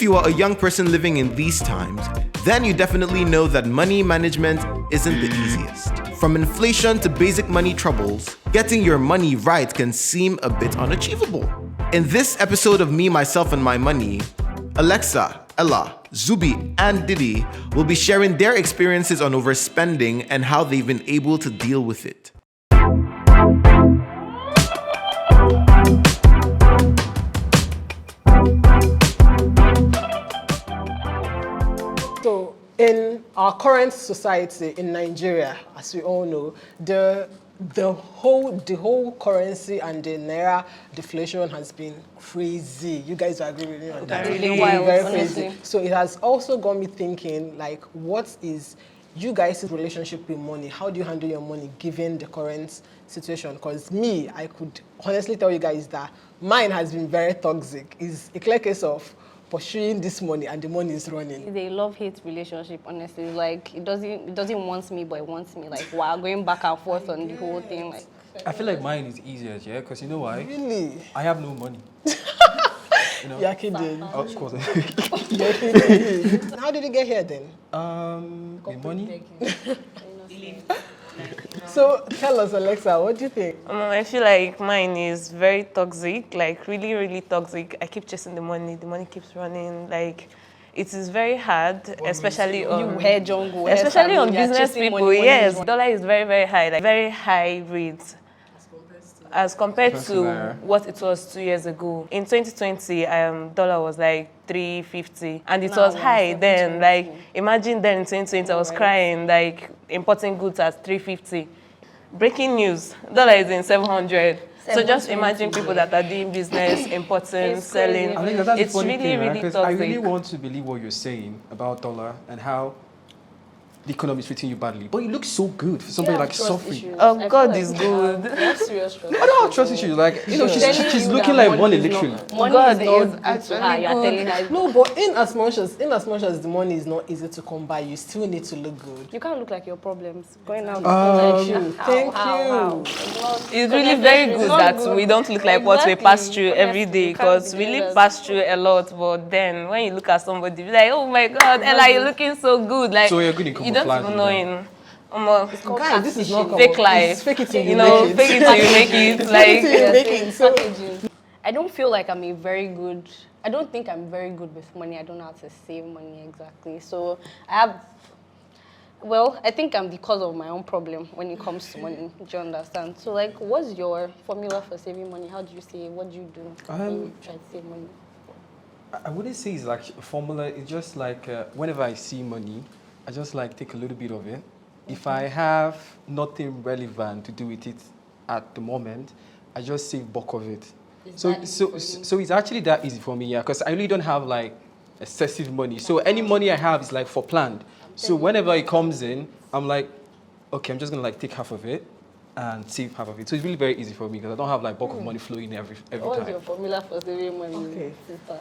If you are a young person living in these times, then you definitely know that money management isn't the easiest. From inflation to basic money troubles, getting your money right can seem a bit unachievable. In this episode of Me, Myself, and My Money, Alexa, Ella, Zubie, and Didi will be sharing their experiences on overspending and how they've been able to deal with it. So, in our current society in Nigeria, as we all know, the whole currency and the naira deflation has been crazy. You guys agree with me on that? Really wild, very honestly. crazy. So it has also got me thinking, like, what is you guys' relationship with money? How do you handle your money given the current situation? Because me, I could honestly tell you guys that mine has been very toxic. It's a clear case of pursuing this money and the money is running. They love-hate relationship, honestly. Like, it doesn't want me, but it wants me. Like, wow, going back and forth on the whole thing. Like, I feel like mine is easier, yeah, because you know why? Really? I have no money. You know? You're kidding. Of course. You're kidding. How did you get here then? With money? So tell us, Alexa, what do you think? I feel like mine is very toxic, like really, really toxic. I keep chasing the money keeps running. Like, it is very hard, especially on especially on business people. Yes, dollar is very, very high, like very high rates as compared to what it was 2 years ago. In 2020, dollar was like 350, and it was high then. Like, imagine then in 2020, I was crying, like importing goods at 350. Breaking news, dollar is in 700. So just imagine people that are doing business, importing, selling. I think that's it's the funny really, thing, right? really Because toxic. I really want to believe what you're saying about dollar and how the economy is treating you badly. But it looks so good for somebody like suffering. Oh, God is good. That's serious trust. I don't have trust issues. Like, you know, she's looking like money, literally. Money God is not is good actually to her. You're telling her. No, but in as much as the money is not easy to come by, you still need to look good. You can't look like your problems. Going out. Thank you. It's really very good that we don't look like what we pass through every day, because we live pass through a lot. But then when you look at somebody, you're like, oh my God, Ella, you're looking so good. Like, So you're good in you don't even know in Guys, this is not fake life. It's fake it till You know, make it. fake it till you make it. Like, So, I don't feel like I don't think I'm very good with money. I don't know how to save money exactly. So I think I'm the cause of my own problem when it comes to money. Do you understand? So, like, what's your formula for saving money? How do you save? What do you do when you try to save money? I wouldn't say it's like a formula. It's just like whenever I see money, I just like take a little bit of it. If I have nothing relevant to do with it at the moment, I just save bulk of it. So it's actually that easy for me, yeah, because I really don't have like excessive money. So any money I have is like for planned. So whenever it comes in, I'm like, okay, I'm just gonna like take half of it and save half of it. So it's really very easy for me because I don't have like bulk of money flowing every What's time. your formula for saving money? okay.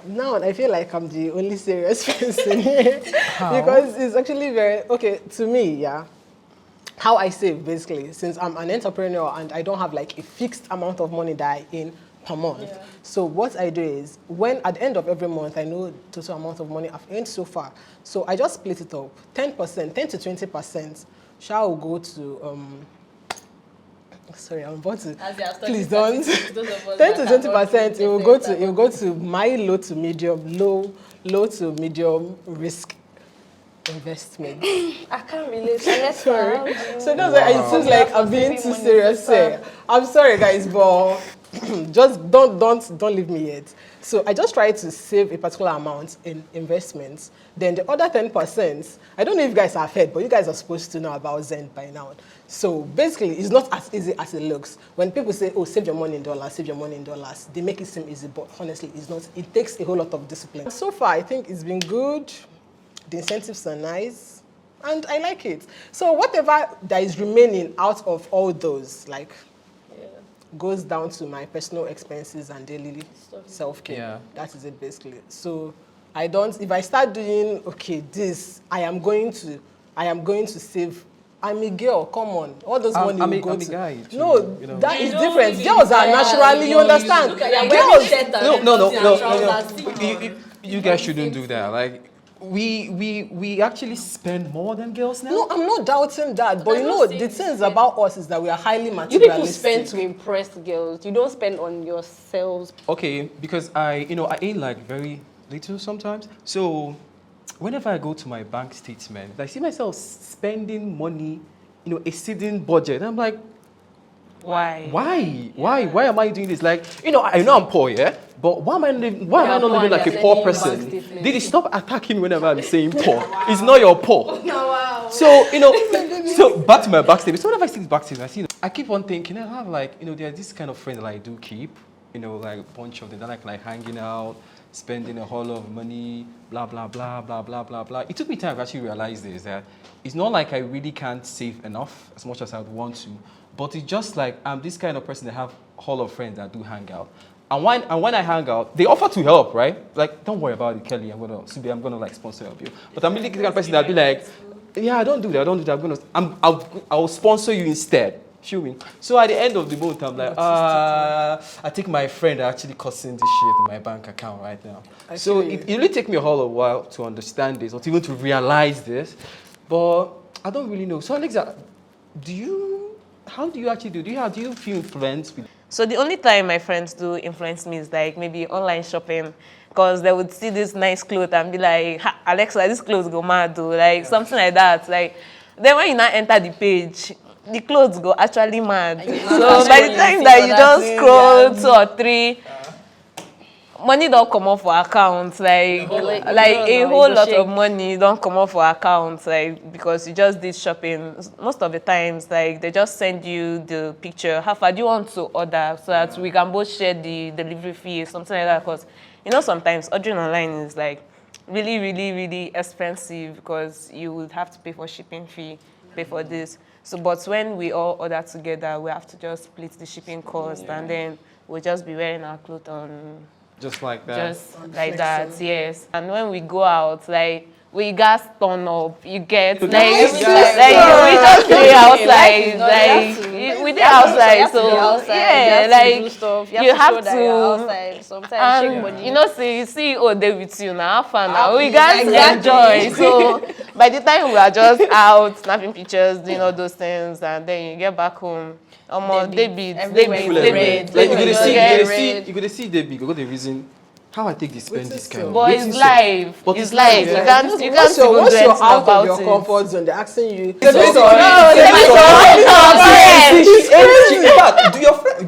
Now I feel like I'm the only serious person here. Because it's actually very, okay, to me, yeah. How I save, basically, since I'm an entrepreneur and I don't have like a fixed amount of money that I earn per month. Yeah. So what I do is, when at the end of every month, I know the total amount of money I've earned so far. So I just split it up. 10%, 10 to 20% shall go to, sorry, I'm about to, please don't. 10 to 20%, it will go to my low to medium risk investment. I can't relate. Sorry. So that's why it seems like I'm being too serious here. I'm sorry, guys, but just don't leave me yet. So I just try to save a particular amount in investments. Then the other 10%, I don't know if you guys have heard, but you guys are supposed to know about Zen by now. So basically, it's not as easy as it looks. When people say, oh, save your money in dollars, save your money in dollars, they make it seem easy, but honestly, it's not. It takes a whole lot of discipline. So far, I think it's been good. The incentives are nice, and I like it. So whatever that is remaining out of all those, like, goes down to my personal expenses and daily self-care. Yeah. That is it, basically. So I don't, if I start doing, okay, this, I am going to save. I'm a girl, come on. All those money I'm will a go to... guy, too, No, you know. that is different. Girls are naturally, you understand? Girls... You guys shouldn't do that. Like, we actually spend more than girls now. No, I'm not doubting that, but you know, the things about us is that we are highly You materialistic. people spend to impress girls. You don't spend on yourselves. Okay, because I eat like very little sometimes. So whenever I go to my bank statement, I see myself spending money, exceeding budget. I'm like, Why? Why am I doing this? Like, I know I'm poor, yeah? But why am I not living like a poor person? Did you stop attacking me whenever I'm saying poor? It's not your poor. So, so back to my back statement. So whenever I see this back statement, I keep on thinking, I have like, there are this kind of friends that I do keep, like a bunch of them that like hanging out, spending a whole lot of money, blah, blah, blah, blah, blah, blah, blah. It took me time to actually realize this, that it's not like I really can't save enough as much as I would want to, but it's just like I'm this kind of person that have a whole lot of friends that do hang out. And when I hang out, they offer to help, right? Like, don't worry about it, Kelly. Zubie, I'm gonna like sponsor help you. But I'm really the kind of person that'd be like, yeah, don't do that. I'll sponsor you instead. Feel me? So at the end of the month, I'm like, I think my friend are actually causing this shit in my bank account right now. So it really take me a whole while to understand this, or even to realize this. But I don't really know. So Alexa, how do you actually do? Do you feel influenced with? So the only time my friends do influence me is like maybe online shopping, because they would see this nice clothes and be like, Alexa, this clothes go mad, though. Like something like that. Like then when you now enter the page, the clothes go actually mad. So by the time that you just scroll 2 or 3, money don't come off for accounts, like a whole lot of money don't come off for accounts, like because you just did shopping. Most of the times, like they just send you the picture. How far do you want to order so that we can both share the delivery fee, something like that? Because sometimes ordering online is like really, really, really expensive because you would have to pay for shipping fee, pay for this. So, but when we all order together, we have to just split the shipping cost, and then we'll just be wearing our clothes on. Just like that. Just like that, yes. And when we go out, like, we gas turn up, you get, like, we just stay outside, like, we stay outside, so, yeah, like, you have to, Sometimes and, see, they with you now, fun now, we guys enjoy, so, by the time we are just out, snapping pictures, doing all those things, and then you get back home, they beat. Like you could see they go the reason how I take this spend this kind of. But it's live. But it's live. You can't once even you're do anything out about of your it. comfort zone, they're asking you.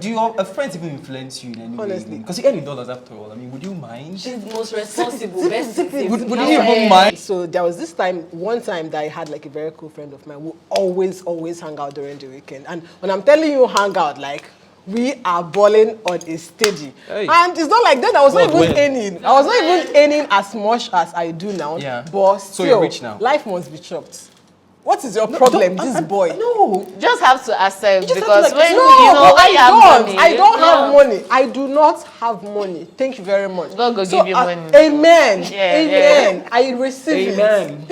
Do your friends even influence you in any way? Honestly. Because you earn in dollars after all. I mean, would you mind? She's the most responsible, best citizen. Would you even mind? So there was one time that I had like a very cool friend of mine who always hang out during the weekend. And when I'm telling you hang out, like, we are balling on a steady. Hey. And it's not like then I was not even earning. I was not No. even earning as much as I do now. Yeah. But So still, you're rich now. life must be chopped. What is your problem, this boy? No. Just have to accept, just because have to, like, when No, when you have money, I don't have money. I do not have money. Thank you very much. God go give you money. Amen. Yeah, Amen. I receive it. Amen.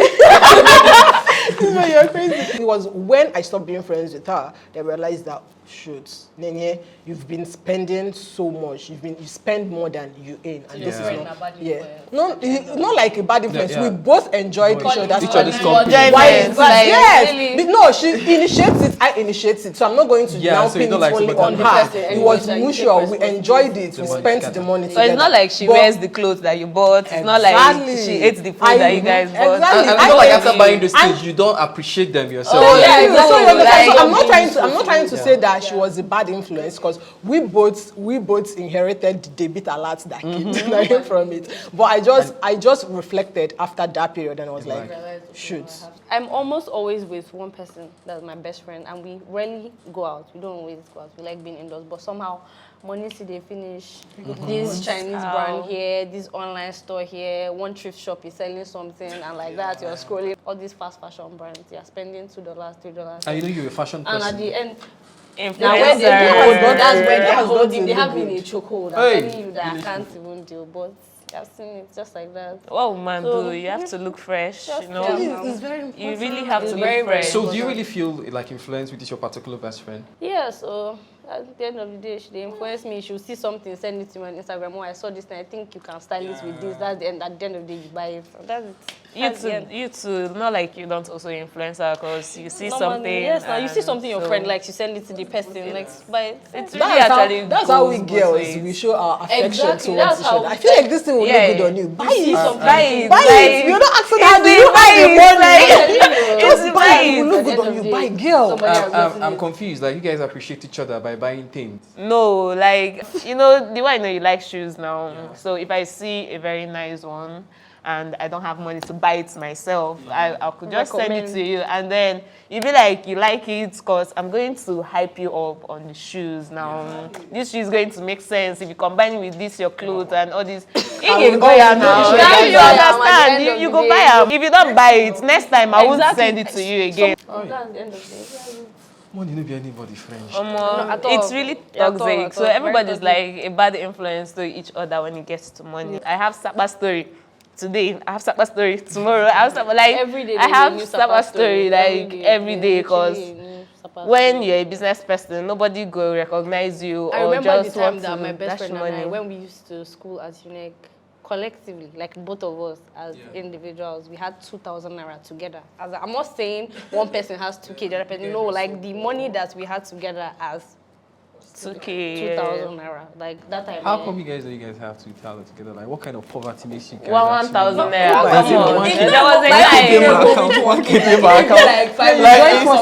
You're crazy. It was when I stopped being friends with her that I realized that, shoot, Nenye, you've been spending so much. You spend more than you earn, and this is not like a bad influence. Yeah. We both enjoyed each other's company. Enjoyment, like, Yes, really. no, she initiates it. I initiate it, so I'm not going to now so you pin it don't like only somebody on else. her. It was mutual. We enjoyed it. We spent the money So together. it's not like she But- wears the clothes that you bought. It's not like Exactly. she ate the food that you guys bought. Exactly. And I it's not like can after see- buying those things, you don't appreciate them yourself. Oh, Like, yeah, So, exactly. you understand? Like, So I'm not trying to say that she was a bad influence, because we both inherited the debit alerts that came from it. But I just reflected after that period, and I was like, shoot. I'm almost always with one person that's my best friend, and we rarely go out. We don't always go out. We like being indoors, but somehow money see they finish. This Chinese brand here, this online store here, one thrift shop is selling something, and like that you're scrolling all these fast fashion brands. You're spending $2, $3. and you're a fashion And person. at the end, Influencer. now when they do, that's when they're That's holding. They not have me in a chokehold. Hey. I'm telling you that I can't even deal, but I've seen it just like that. What woman So- do? You have to look fresh, you know. It's very important. You really have to It's look very, very fresh. So do you really feel like influenced with your particular best friend? Yeah, so at the end of the day, she they influence me. She'll see something, send it to me on Instagram. Oh, I saw this, and I think you can style it with this. That's the end. At the end of the day, you buy it. So that's it. You too, not like you don't also influence her because you see something. Yes, now you see something your friend likes, you send it to the person, like, buy it. It's really actually that's how we girls we show our affection Exactly, towards that's each how other. I feel like this thing will look good on you. Buy it. Buy it. Buy it. You're not asking how do you have the money. Just buy it. It will look good on you. Buy girl. I'm confused. Like, you guys appreciate each other by buying things. No, like, you know, the way I know you like shoes now. So if I see a very nice one and I don't have money to buy it myself, I could just send it to you. And then you'll be like, you like it because I'm going to hype you up on the shoes now. This shoe is going to make sense if you combine it with this, your clothes and all this. You can go here now. You understand? You go buy them. If you don't buy it, next time I won't send it to you again. That's the end of the day. Money no be anybody French. It's really toxic. So everybody's like a bad influence to each other when it gets to money. I have SAPA story today. I have SAPA story tomorrow. I have SAPA like Every day I have new SAPA story like every day because Sapa when you're a business person, nobody go recognize you I or remember just the time want that to my best dash friend money. and I, when we used to school as UNEC, collectively, like both of us as individuals, we had 2,000 naira together. I'm not saying one person has 2K, the other person, no, like the money that we had together as 2K. 2,000 naira. Like that time. How come you guys have 2,000 together? Like, what kind of poverty makes you guys? 1,000 actually- naira. Come Come on. on. There was a Pay my guy. account, 1K pay my account. Like 5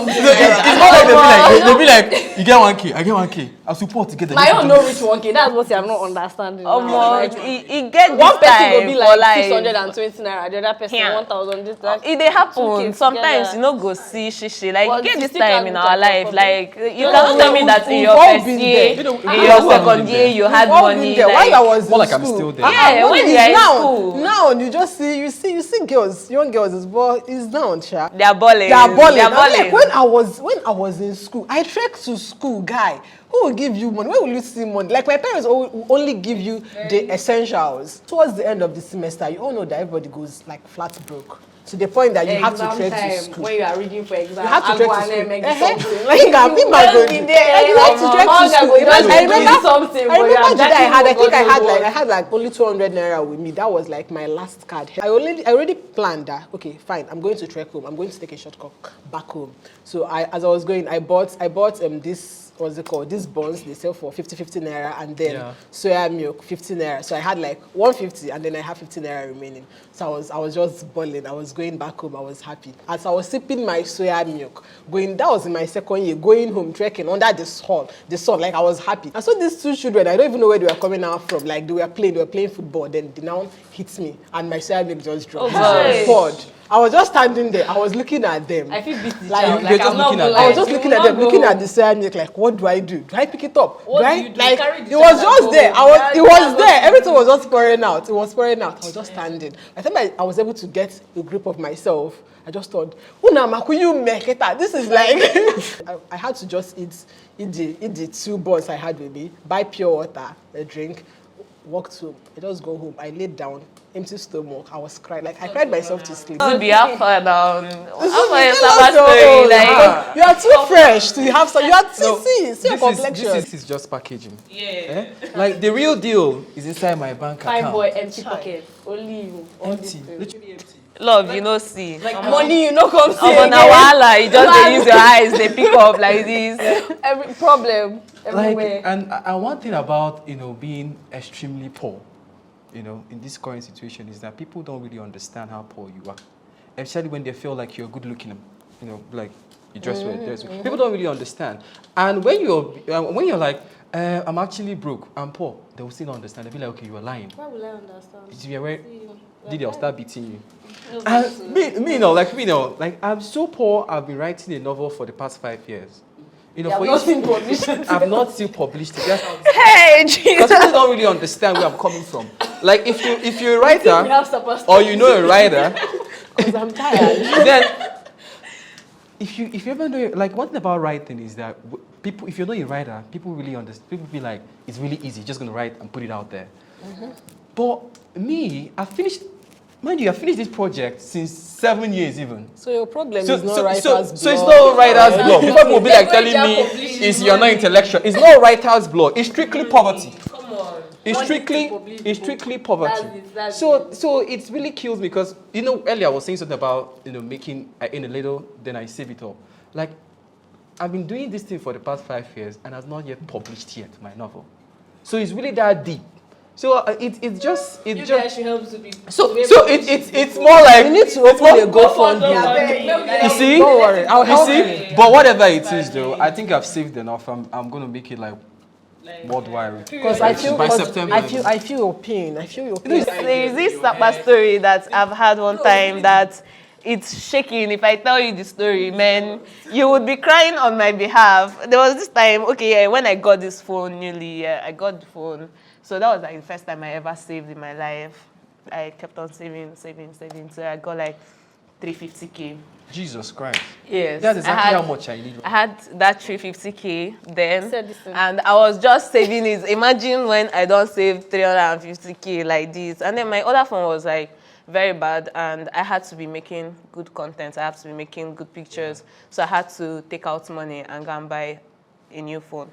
It's not like they'll be like, you get 1K, I get 1K. I support together. My own no reach 1K. That's what I'm not understanding. It get One this person time will be for like 620 naira, the other person Yeah. 1,000. This that. It dey happen. 2K Sometimes together. you know go see shishi. Like Well, you get you this still time can't in look our at life. your Like you No, cannot tell me that in we've your all first been year, there. in your second year, you had We've all money. been there. While I was More in like I'm school. still there. Yeah, Money when is you are in now. school. Now you just see you see girls, young girls is down, sha. They are balling. They are balling. They are I'm like, balling. when I was in school, I trekked to school, guy. Who will give you money? Where will you see money? Like my parents will only give you the essentials. Towards the end of the semester, you all know that everybody goes like flat broke. To the point that you have to trek to school. When you are reading for exam, You have to trek to school. Like Like I'm being my will God. be there. You have to trek to school. I remember something. I remember the day I had like only 200 naira with me. That was like my last card. I already planned that. Okay, fine. I'm going to trek home. I'm going to take a shortcut back home. So as I was going, I bought this. What's it called? These buns they sell for 50 naira, and then soya milk 50 naira. So I had like 150, and then I have 50 naira remaining. So I was just balling. I was going back home. I was happy. As I was sipping my soya milk, that was in my second year, going home trekking under the sun. Like I was happy. I saw these two children. I don't even know where they were coming out from. Like they were playing football. Then they now hit me, and my soya milk just dropped. I was poured. I was just standing there. I was looking at them. I feel beat the Like, child. you're Like, just I'm not looking at gonna them. I was lie. just looking at them, looking at the soya milk, like, what do I do? Do I pick it up? What do I, do you do? like, Carry the it was child just and there. go. It was there. Everything was just pouring out. It was pouring out. I was just standing. I think I was able to get a grip of myself. I just thought, this is like, I had to just eat the 2 buns I had with me, buy pure water, a drink, walked home. I just go home. I laid down, empty stomach. I was crying. Like, I cried myself to sleep. Zubie, how far down? How far is Tell SAPA us your story? own. Like, You are too fresh to have some. You are too see your complexion. This is just packaging. Yeah. Like the real deal is inside my bank account. Fine boy, empty pocket. Only you. All Empty. these things. Literally empty. love, you know, see. Like money, you know, come see On a again. wahala, you just dey use your eyes, they pick up like this. Every problem, everywhere. Like, and one thing about, being extremely poor, in this current situation is that people don't really understand how poor you are. Especially when they feel like you're good looking, like you dress well, People don't really understand. And when you're like, I'm actually broke, I'm poor, they will still not understand. They'll be like, okay, you are lying. Why will I understand? If you're right, Didi, I'll start beating you. And like I'm so poor, I've been writing a novel for the past 5 years. I've not seen publishing. I've not still published it. Hey, Jesus. Because people don't really understand where I'm coming from. Like if you're a We have writer SAPA or you know a writer, Because I'm tired. then if you ever know, like one thing about writing is that people, if you're not a writer, people really understand. People feel like it's really easy, just gonna write and put it out there. But me, I finished this project since 7 years even. So your problem So is not writer's so block. it's not writer's block. People will be like telling me, is you're not intellectual. It's not writer's block. It's strictly poverty. Come on. It's strictly poverty. So it really kills me because earlier I was saying something about making I earn a little, then I save it all. Like I've been doing this thing for the past 5 years and has not yet published yet my novel. So it's really that deep. So it's just Actually helps to be. so it's more like You need to open a GoFundMe. you see. Don't worry, I'll help You see, but whatever it is though, I think I've saved enough. I'm gonna make it like worldwide. Because I feel, by September. I feel your pain. I feel your pain. There is this SAPA story that I've had one time that it's shaking. If I tell you the story, man, you would be crying on my behalf. There was this time, when I got this phone newly, I got the phone. So that was like the first time I ever saved in my life. I kept on saving. So I got like 350K. Jesus Christ. Yes. That's exactly how much I need. I had that 350K then, and I was just saving it. Imagine when I don't save 350K like this. And then my other phone was like very bad, and I had to be making good content. I had to be making good pictures. So I had to take out money and go and buy a new phone.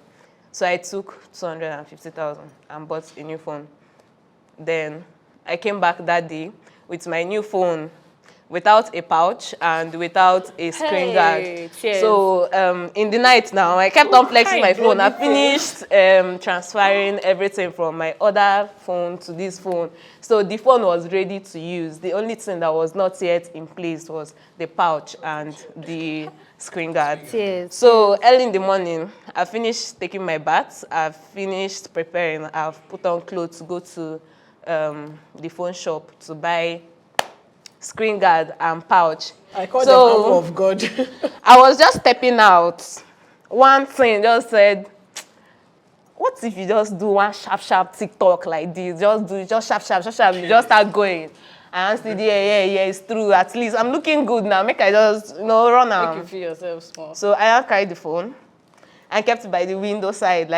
So I took 250,000 and bought a new phone. Then I came back that day with my new phone, without a pouch and without a screen guard. Cheers. So in the night now, I kept on flexing my phone. I finished transferring everything from my other phone to this phone. So the phone was ready to use. The only thing that was not yet in place was the pouch and the screen guard. Cheers. So early in the morning, I finished taking my bath. I've finished preparing. I've put on clothes to go to the phone shop to buy screen guard and pouch. I call them armor of God. I was just stepping out. One thing just said, what if you just do one sharp TikTok like this? Just sharp. You just start going. And I said, yeah, it's true. At least I'm looking good now. Make I just, run out. Make you feel yourself small. So I carried the phone and kept it by the window side, so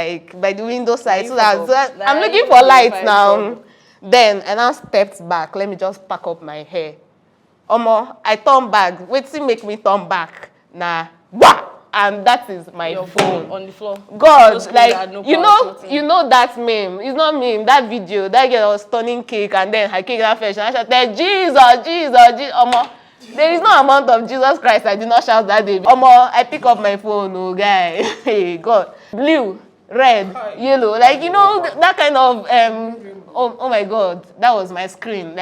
that I'm looking for lights now. Then I now stepped back. Let me just pack up my hair. I turned back. Wait till make me turn back. Nah, wah! And that is my phone on the floor. God, you know that meme. It's not meme. That video. That girl was turning cake and then her cake got fresh. And I shouted, Jesus. There is no amount of Jesus Christ I did not shout that day. I pick up my phone, oh guy. Hey, God. Blue, red, yellow. That kind of oh my God. That was my screen.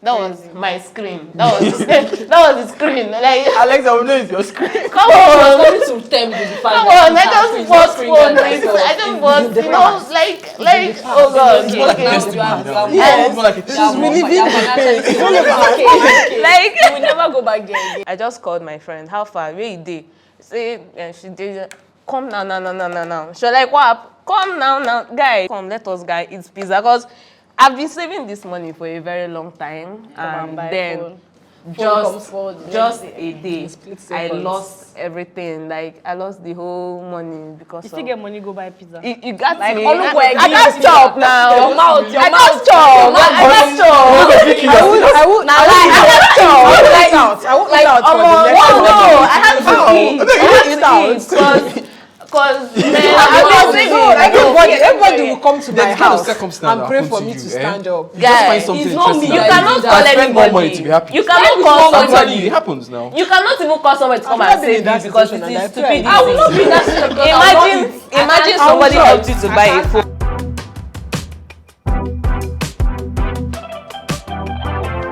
That was my screen. That was the screen. Alexa, we know it's your screen. Come on. Come on, I just bought phone. I just bought, oh God. It's more like a testimony now. Yes. More like a testimony. You will never go back there. I just called my friend. How far? Where you dey? Say, and she did. Come now. She was like, what? Come now, guy. Come, let us guy eat pizza. Because I've been saving this money for a very long time, and then just a day, I lost everything. I lost the whole money because you still get money go buy pizza. You got me. I can't chop now. Your mouth. I can't chop. I won't I have to eat. Because everybody will come to my house and pray for me to stand up. Guys, it's not me. You cannot call anybody. You cannot call somebody. It happens now. You cannot even call somebody to come and save you because it is stupid. I will not be that. Imagine somebody helped you to buy a phone.